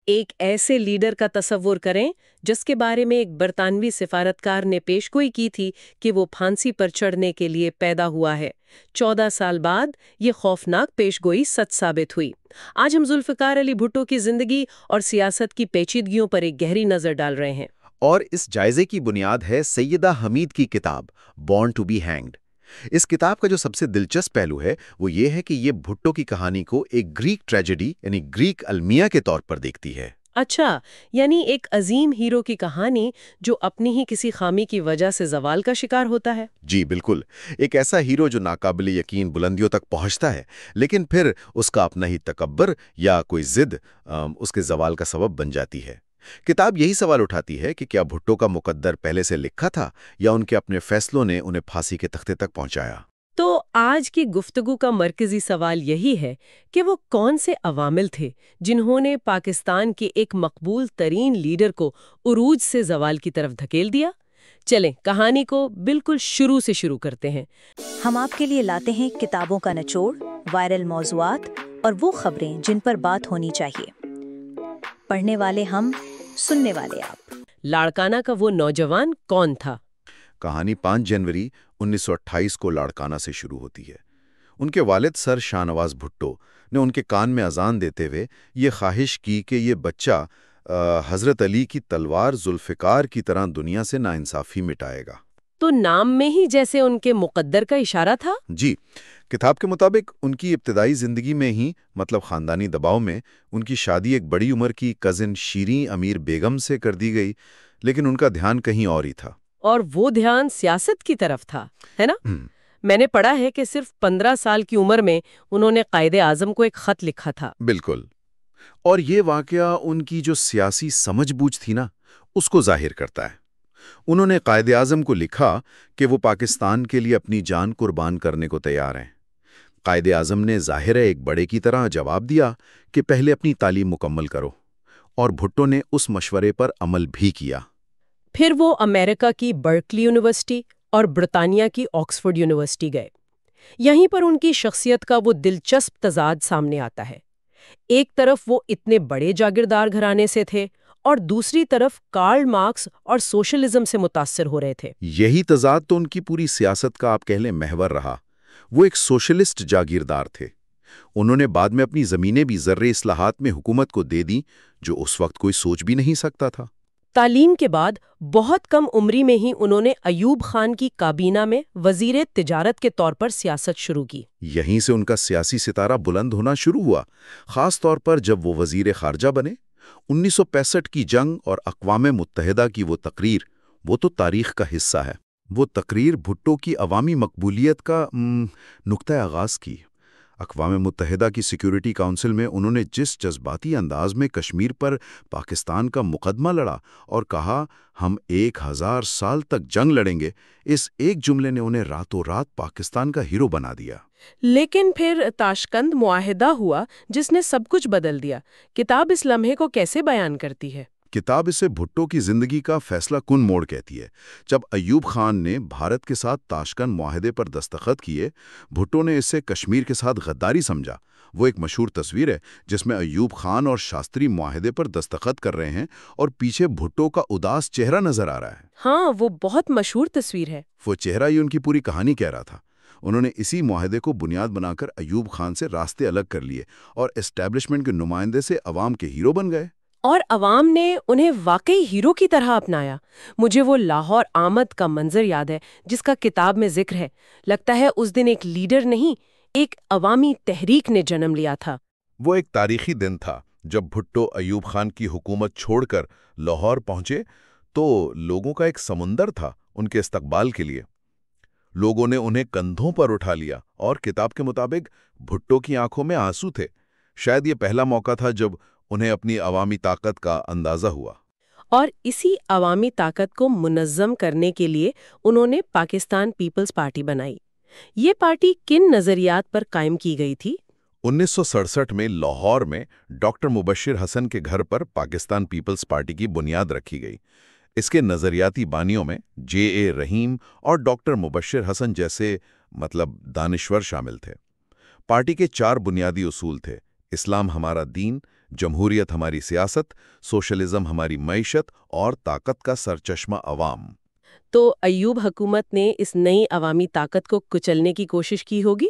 ایک ایسے لیڈر کا تصور کریں جس کے بارے میں ایک برطانوی سفارتکار نے پیشگوئی کی تھی کہ وہ پھانسی پر چڑھنے کے لیے پیدا ہوا ہے۔ 14 سال بعد یہ خوفناک پیشگوئی سچ ثابت ہوئی۔ آج ہم ذوالفقار علی بھٹو کی زندگی اور سیاست کی پیچیدگیوں پر ایک گہری نظر ڈال رہے ہیں۔ اور اس جائزے کی بنیاد ہے سیدہ حمید کی کتاب بورن ٹو بی ہینگڈ۔ اس کتاب کا جو سب سے دلچسپ پہلو ہے وہ یہ ہے کہ یہ بھٹو کی کہانی کو ایک گریک ٹریجڈی یعنی گریک المیہ کے طور پر دیکھتی ہے۔ اچھا، یعنی ایک عظیم ہیرو کی کہانی جو اپنی ہی کسی خامی کی وجہ سے زوال کا شکار ہوتا ہے۔ جی بالکل، ایک ایسا ہیرو جو ناقابل یقین بلندیوں تک پہنچتا ہے لیکن پھر اس کا اپنا ہی تکبر یا کوئی ضد اس کے زوال کا سبب بن جاتی ہے۔ کتاب یہی سوال اٹھاتی ہے کہ کیا بھٹو کا مقدر پہلے سے لکھا تھا یا ان کے اپنے فیصلوں نے انہیں پھانسی کے تختے تک پہنچایا۔ تو آج کی گفتگو کا مرکزی سوال یہی ہے کہ وہ کون سے عوامل تھے جنہوں نے پاکستان کے ایک مقبول ترین لیڈر کو عروج سے زوال کی طرف دھکیل دیا؟ چلیں کہانی کو بالکل شروع سے شروع کرتے ہیں۔ ہم آپ کے لیے لاتے ہیں کتابوں کا نچوڑ، وائرل موضوعات اور وہ خبریں جن پر بات ہونی چاہیے۔ پڑھنے والے ہم، سننے والے آپ۔ لاڑکانہ کا وہ نوجوان کون تھا؟ کہانی 5 جنوری 1928 کو لاڑکانہ سے شروع ہوتی ہے۔ ان کے والد سر شاہ نواز بھٹو نے ان کے کان میں اذان دیتے ہوئے یہ خواہش کی کہ یہ بچہ حضرت علی کی تلوار ذوالفقار کی طرح دنیا سے ناانصافی مٹائے گا۔ تو نام میں ہی جیسے ان کے مقدر کا اشارہ تھا؟ جی، کتاب کے مطابق ان کی ابتدائی زندگی میں ہی مطلب خاندانی دباؤ میں ان کی شادی ایک بڑی عمر کی کزن شیریں امیر بیگم سے کر دی گئی، لیکن ان کا دھیان کہیں اور ہی تھا۔ اور وہ دھیان سیاست کی طرف تھا، ہے نا؟ میں نے پڑھا ہے کہ صرف 15 سال کی عمر میں انہوں نے قائد اعظم کو ایک خط لکھا تھا۔ بالکل، اور یہ واقعہ ان کی جو سیاسی سمجھ بوجھ تھی نا اس کو ظاہر کرتا ہے۔ انہوں نے قائد اعظم کو لکھا کہ وہ پاکستان کے لیے اپنی جان قربان کرنے کو تیار ہیں۔ قائد اعظم نے ظاہر ہے ایک بڑے کی طرح جواب دیا کہ پہلے اپنی تعلیم مکمل کرو، اور بھٹو نے اس مشورے پر عمل بھی کیا۔ پھر وہ امریکہ کی برکلی یونیورسٹی اور برطانیہ کی آکسفورڈ یونیورسٹی گئے۔ یہیں پر ان کی شخصیت کا وہ دلچسپ تضاد سامنے آتا ہے۔ ایک طرف وہ اتنے بڑے جاگیردار گھرانے سے تھے اور دوسری طرف کارل مارکس اور سوشلزم سے متاثر ہو رہے تھے۔ یہی تضاد تو ان کی پوری سیاست کا آپ کہہ لیں محور رہا۔ وہ ایک سوشلسٹ جاگیردار تھے۔ انہوں نے بعد میں اپنی زمینیں بھی زرعی اصلاحات میں حکومت کو دے دیں، جو اس وقت کوئی سوچ بھی نہیں سکتا تھا۔ تعلیم کے بعد بہت کم عمری میں ہی انہوں نے ایوب خان کی کابینہ میں وزیر تجارت کے طور پر سیاست شروع کی۔ یہیں سے ان کا سیاسی ستارہ بلند ہونا شروع ہوا، خاص طور پر جب وہ وزیر خارجہ بنے۔ 1965 کی جنگ اور اقوام متحدہ کی وہ تقریر، وہ تو تاریخ کا حصہ ہے۔ وہ تقریر بھٹو کی عوامی مقبولیت کا نقطہ آغاز کی۔ اقوام متحدہ کی سیکیورٹی کونسل میں انہوں نے جس جذباتی انداز میں کشمیر پر پاکستان کا مقدمہ لڑا اور کہا ہم 1000 سال تک جنگ لڑیں گے، اس ایک جملے نے انہیں راتوں رات پاکستان کا ہیرو بنا دیا۔ لیکن پھر تاشقند معاہدہ ہوا جس نے سب کچھ بدل دیا۔ کتاب اس لمحے کو کیسے بیان کرتی ہے؟ کتاب اسے بھٹو کی زندگی کا فیصلہ کن موڑ کہتی ہے۔ جب ایوب خان نے بھارت کے ساتھ تاشقند معاہدے پر دستخط کیے، بھٹو نے اسے کشمیر کے ساتھ غداری سمجھا۔ وہ ایک مشہور تصویر ہے جس میں ایوب خان اور شاستری معاہدے پر دستخط کر رہے ہیں اور پیچھے بھٹو کا اداس چہرہ نظر آ رہا ہے۔ ہاں، وہ بہت مشہور تصویر ہے۔ وہ چہرہ ہی ان کی پوری کہانی کہہ رہا تھا۔ انہوں نے اسی معاہدے کو بنیاد بنا کر ایوب خان سے راستے الگ کر لیے اور اسٹیبلشمنٹ کے نمائندے سے عوام کے ہیرو بن گئے۔ اور عوام نے انہیں واقعی ہیرو کی طرح اپنایا۔ مجھے وہ لاہور آمد کا منظر یاد ہے جس کا کتاب میں ذکر ہے۔ لگتا ہے اس دن ایک لیڈر نہیں، ایک عوامی تحریک نے جنم لیا تھا۔ وہ ایک تاریخی دن تھا جب بھٹو ایوب خان کی حکومت چھوڑ کر لاہور پہنچے تو لوگوں کا ایک سمندر تھا ان کے استقبال کے لیے۔ لوگوں نے انہیں کندھوں پر اٹھا لیا اور کتاب کے مطابق بھٹو کی آنکھوں میں آنسو تھے۔ شاید یہ پہلا موقع تھا جب انہیں اپنی عوامی طاقت کا اندازہ ہوا۔ اور اسی عوامی طاقت کو منظم کرنے کے لیے انہوں نے پاکستان پیپلز پارٹی بنائی۔ یہ پارٹی کن نظریات پر قائم کی گئی تھی؟ 1967 میں لاہور میں ڈاکٹر مبشر حسن کے گھر پر پاکستان پیپلز پارٹی کی بنیاد رکھی گئی۔ اس کے نظریاتی بانیوں میں جے اے رحیم اور ڈاکٹر مبشر حسن جیسے دانشور شامل تھے۔ پارٹی کے 4 بنیادی اصول تھے: اسلام ہمارا دین، جمہوریت ہماری سیاست، سوشلزم ہماری معیشت اور طاقت کا سرچشمہ عوام۔ تو ایوب حکومت نے اس نئی عوامی طاقت کو کچلنے کی کوشش کی ہوگی؟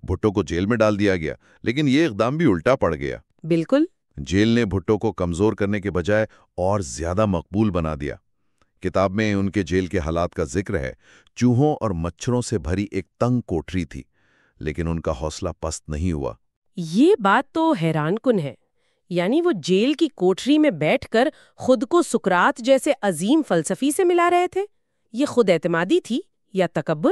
بھٹو کو جیل میں ڈال دیا گیا، لیکن یہ اقدام بھی الٹا پڑ گیا۔ بالکل۔ جیل نے بھٹو کو کمزور کرنے کے بجائے اور زیادہ مقبول بنا دیا۔ کتاب میں ان کے جیل کے حالات کا ذکر ہے۔ چوہوں اور مچھروں سے بھری ایک تنگ کوٹری تھی، لیکن ان کا حوصلہ پست نہیں ہوا۔ یہ بات تو حیران کن ہے، یعنی وہ جیل کی کوٹری میں بیٹھ کر خود کو سقراط جیسے عظیم فلسفی سے ملا رہے تھے۔ یہ خود اعتمادی تھی یا تکبر؟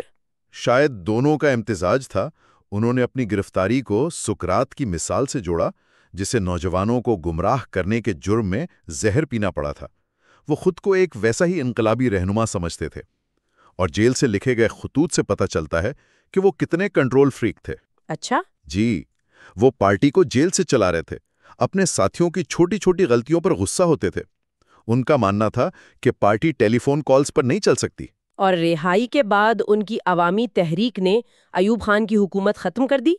شاید دونوں کا امتزاج تھا۔ انہوں نے اپنی گرفتاری کو سقراط کی مثال سے جوڑا، جسے نوجوانوں کو گمراہ کرنے کے جرم میں زہر پینا پڑا تھا۔ وہ خود کو ایک ویسا ہی انقلابی رہنما سمجھتے تھے، اور جیل سے لکھے گئے خطوط سے پتہ چلتا ہے کہ وہ کتنے کنٹرول فریک تھے۔ اچھا۔ جی، وہ پارٹی کو جیل سے چلا رہے تھے، اپنے ساتھیوں کی چھوٹی چھوٹی غلطیوں پر غصہ ہوتے تھے۔ ان کا ماننا تھا کہ پارٹی ٹیلی فون کالز پر نہیں چل سکتی۔ اور رہائی کے بعد ان کی عوامی تحریک نے ایوب خان کی حکومت ختم کر دی۔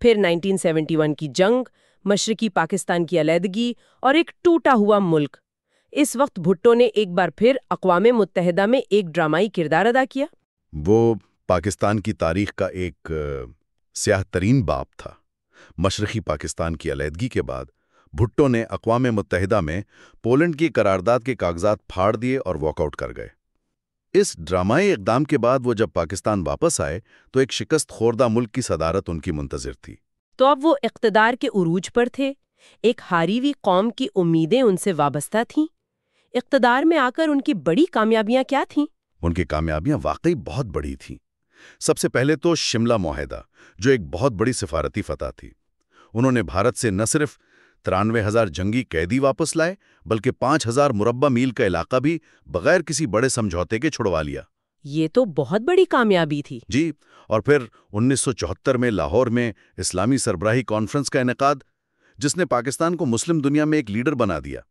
پھر 1971 کی جنگ، مشرقی پاکستان کی علیحدگی اور ایک ٹوٹا ہوا ملک۔ اس وقت بھٹو نے ایک بار پھر اقوام متحدہ میں ایک ڈرامائی کردار ادا کیا۔ وہ پاکستان کی تاریخ کا ایک سیاہ ترین باب تھا۔ مشرقی پاکستان کی علیحدگی کے بعد بھٹو نے اقوام متحدہ میں پولینڈ کی قرارداد کے کاغذات پھاڑ دیے اور واک آؤٹ کر گئے۔ اس ڈرامائی اقدام کے بعد وہ جب پاکستان واپس آئے تو ایک شکست خوردہ ملک کی صدارت ان کی منتظر تھی۔ تو اب وہ اقتدار کے عروج پر تھے۔ ایک ہاری ہوئی قوم کی امیدیں ان سے وابستہ تھیں۔ اقتدار میں آ کر ان کی بڑی کامیابیاں کیا تھیں؟ ان کی کامیابیاں واقعی بہت بڑی تھیں۔ سب سے پہلے تو شملہ معاہدہ، جو ایک بہت بڑی سفارتی فتح تھی۔ انہوں نے بھارت سے نہ صرف 93,000 جنگی قیدی واپس لائے، بلکہ 5,000 مربع میل کا علاقہ بھی بغیر کسی بڑے سمجھوتے کے چھڑوا لیا۔ یہ تو بہت بڑی کامیابی تھی۔ جی، اور پھر 1974 میں لاہور میں اسلامی سربراہی کانفرنس کا انعقاد، جس نے پاکستان کو مسلم دنیا میں ایک لیڈر بنا دیا۔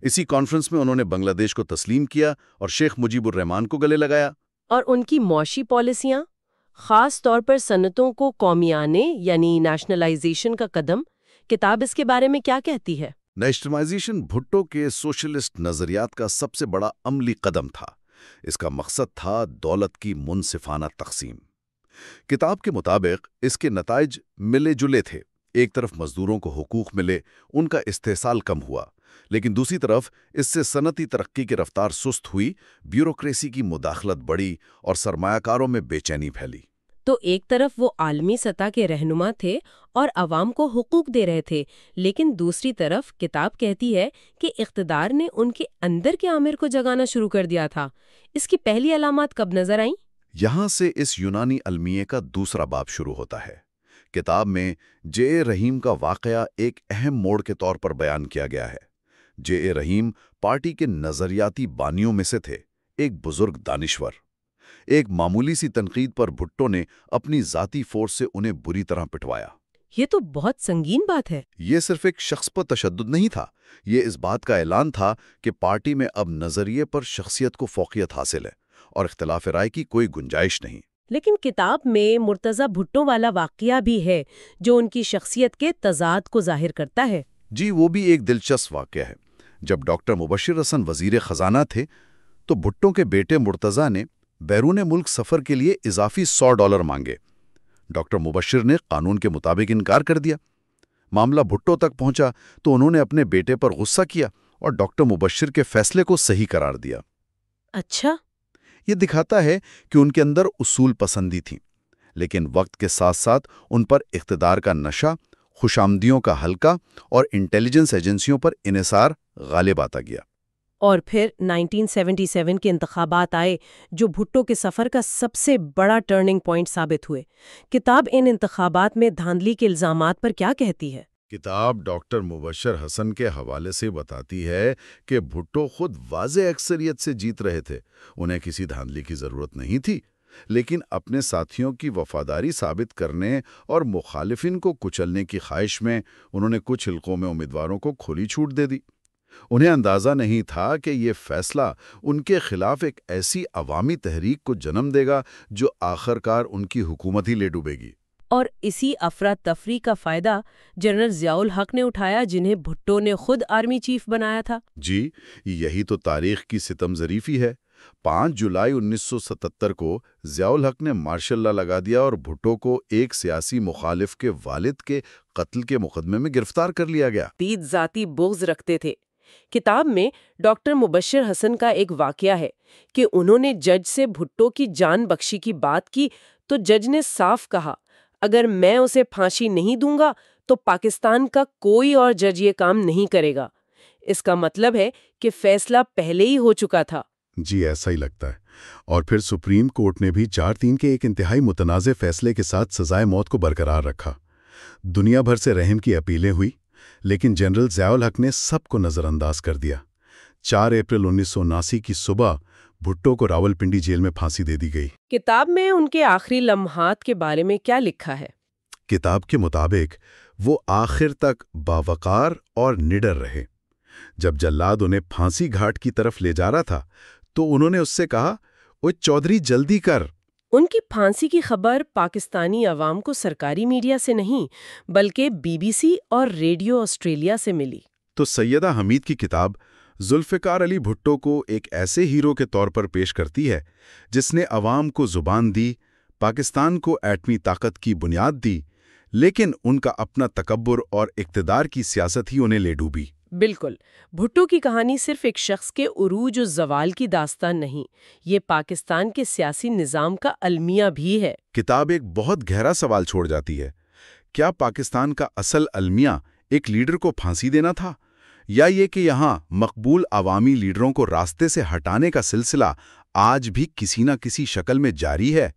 اسی کانفرنس میں انہوں نے بنگلہ دیش کو تسلیم کیا اور شیخ مجیب الرحمان کو گلے لگایا۔ اور ان کی معاشی پالیسیاں، خاص طور پر صنعتوں کو قومیانے یعنی نیشنلائزیشن کا قدم، کتاب اس کے بارے میں کیا کہتی ہے؟ نیشنلائزیشن بھٹو کے سوشلسٹ نظریات کا سب سے بڑا عملی قدم تھا۔ اس کا مقصد تھا دولت کی منصفانہ تقسیم۔ کتاب کے مطابق اس کے نتائج ملے جلے تھے۔ ایک طرف مزدوروں کو حقوق ملے، ان کا استحصال کم ہوا، لیکن دوسری طرف اس سے صنعتی ترقی کی رفتار سست ہوئی، بیوروکریسی کی مداخلت بڑھی اور سرمایہ کاروں میں بے چینی پھیلی۔ تو ایک طرف وہ عالمی سطح کے رہنما تھے اور عوام کو حقوق دے رہے تھے، لیکن دوسری طرف کتاب کہتی ہے کہ اقتدار نے ان کے اندر کے آمر کو جگانا شروع کر دیا تھا۔ اس کی پہلی علامات کب نظر آئیں؟ یہاں سے اس یونانی المیے کا دوسرا باب شروع ہوتا ہے۔ کتاب میں جے اے رحیم کا واقعہ ایک اہم موڑ کے طور پر بیان کیا گیا ہے۔ جے اے رحیم پارٹی کے نظریاتی بانیوں میں سے تھے، ایک بزرگ دانشور۔ ایک معمولی سی تنقید پر بھٹو نے اپنی ذاتی فورس سے انہیں بری طرح پٹوایا۔ یہ تو بہت سنگین بات ہے۔ یہ صرف ایک شخص پر تشدد نہیں تھا، یہ اس بات کا اعلان تھا کہ پارٹی میں اب نظریے پر شخصیت کو فوقیت حاصل ہے اور اختلاف رائے کی کوئی گنجائش نہیں۔ لیکن کتاب میں مرتضی بھٹو والا واقعہ بھی ہے جو ان کی شخصیت کے تضاد کو ظاہر کرتا ہے۔ جی، وہ بھی ایک دلچسپ واقعہ ہے۔ جب ڈاکٹر مبشر حسن وزیر خزانہ تھے تو بھٹو کے بیٹے مرتضی نے بیرون ملک سفر کے لیے اضافی $100 مانگے۔ ڈاکٹر مبشر نے قانون کے مطابق انکار کر دیا۔ معاملہ بھٹو تک پہنچا تو انہوں نے اپنے بیٹے پر غصہ کیا اور ڈاکٹر مبشر کے فیصلے کو صحیح قرار دیا۔ اچھا۔ یہ دکھاتا ہے کہ ان کے اندر اصول پسندی تھی، لیکن وقت کے ساتھ ساتھ ان پر اقتدار کا نشہ، خوشامدیوں کا حلقہ اور انٹیلیجنس ایجنسیوں پر انحصار غالب آتا گیا۔ اور پھر 1977 کے انتخابات آئے جو بھٹو کے سفر کا سب سے بڑا ٹرننگ پوائنٹ ثابت ہوئے۔ کتاب ان انتخابات میں دھاندلی کے الزامات پر کیا کہتی ہے؟ کتاب ڈاکٹر مبشر حسن کے حوالے سے بتاتی ہے کہ بھٹو خود واضح اکثریت سے جیت رہے تھے، انہیں کسی دھاندلی کی ضرورت نہیں تھی، لیکن اپنے ساتھیوں کی وفاداری ثابت کرنے اور مخالفین کو کچلنے کی خواہش میں انہوں نے کچھ حلقوں میں امیدواروں کو کھلی چھوٹ دے دی۔ انہیں اندازہ نہیں تھا کہ یہ فیصلہ ان کے خلاف ایک ایسی عوامی تحریک کو جنم دے گا جو آخر کار ان کی حکومت ہی لے ڈوبے گی۔ اور اسی افراتفری کا فائدہ جنرل ضیاء الحق نے اٹھایا، جنہیں بھٹو نے خود آرمی چیف بنایا تھا۔ جی، یہی تو تاریخ کی ستم ظریفی ہے۔ 5 جولائی 1977 کو ضیاء الحق نے مارشل لا لگا دیا اور بھٹو کو ایک سیاسی مخالف کے والد کے قتل کے مقدمے میں گرفتار کر لیا گیا۔ شدید ذاتی بغض رکھتے تھے۔ کتاب میں ڈاکٹر مبشر حسن کا ایک واقعہ ہے کہ انہوں نے جج سے بھٹو کی جان بخشی کی بات کی تو جج نے صاف کہا، اگر میں اسے پھانسی نہیں دوں گا تو پاکستان کا کوئی اور جج یہ کام نہیں کرے گا۔ اس کا مطلب ہے کہ فیصلہ پہلے ہی ہو چکا تھا۔ جی، ایسا ہی لگتا ہے۔ اور پھر سپریم کورٹ نے بھی 4-3 کے ایک انتہائی متنازع فیصلے کے ساتھ سزائے موت کو برقرار رکھا۔ دنیا بھر سے رحم کی اپیلیں ہوئی، لیکن جنرل ضیاء الحق نے سب کو نظر انداز کر دیا۔ 4 اپریل 1979 کی صبح بھٹو کو راولپنڈی جیل میں پھانسی دے دی گئی۔ کتاب میں ان کے آخری لمحات کے بارے میں کیا لکھا ہے؟ کتاب کے مطابق وہ آخر تک باوقار اور نڈر رہے۔ جب جلاد انہیں پھانسی گھاٹ کی طرف لے جا رہا تھا تو انہوں نے اس سے کہا، اوے چودھری جلدی کر۔ ان کی پھانسی کی خبر پاکستانی عوام کو سرکاری میڈیا سے نہیں بلکہ BBC اور ریڈیو آسٹریلیا سے ملی۔ تو سیدہ حمید کی کتاب ذوالفقار علی بھٹو کو ایک ایسے ہیرو کے طور پر پیش کرتی ہے جس نے عوام کو زبان دی، پاکستان کو ایٹمی طاقت کی بنیاد دی، لیکن ان کا اپنا تکبر اور اقتدار کی سیاست ہی انہیں لے ڈوبی۔ بالکل، بھٹو کی کہانی صرف ایک شخص کے عروج و زوال کی داستان نہیں، یہ پاکستان کے سیاسی نظام کا المیہ بھی ہے۔ کتاب ایک بہت گہرا سوال چھوڑ جاتی ہے، کیا پاکستان کا اصل المیہ ایک لیڈر کو پھانسی دینا تھا، یا یہ کہ یہاں مقبول عوامی لیڈروں کو راستے سے ہٹانے کا سلسلہ آج بھی کسی نہ کسی شکل میں جاری ہے؟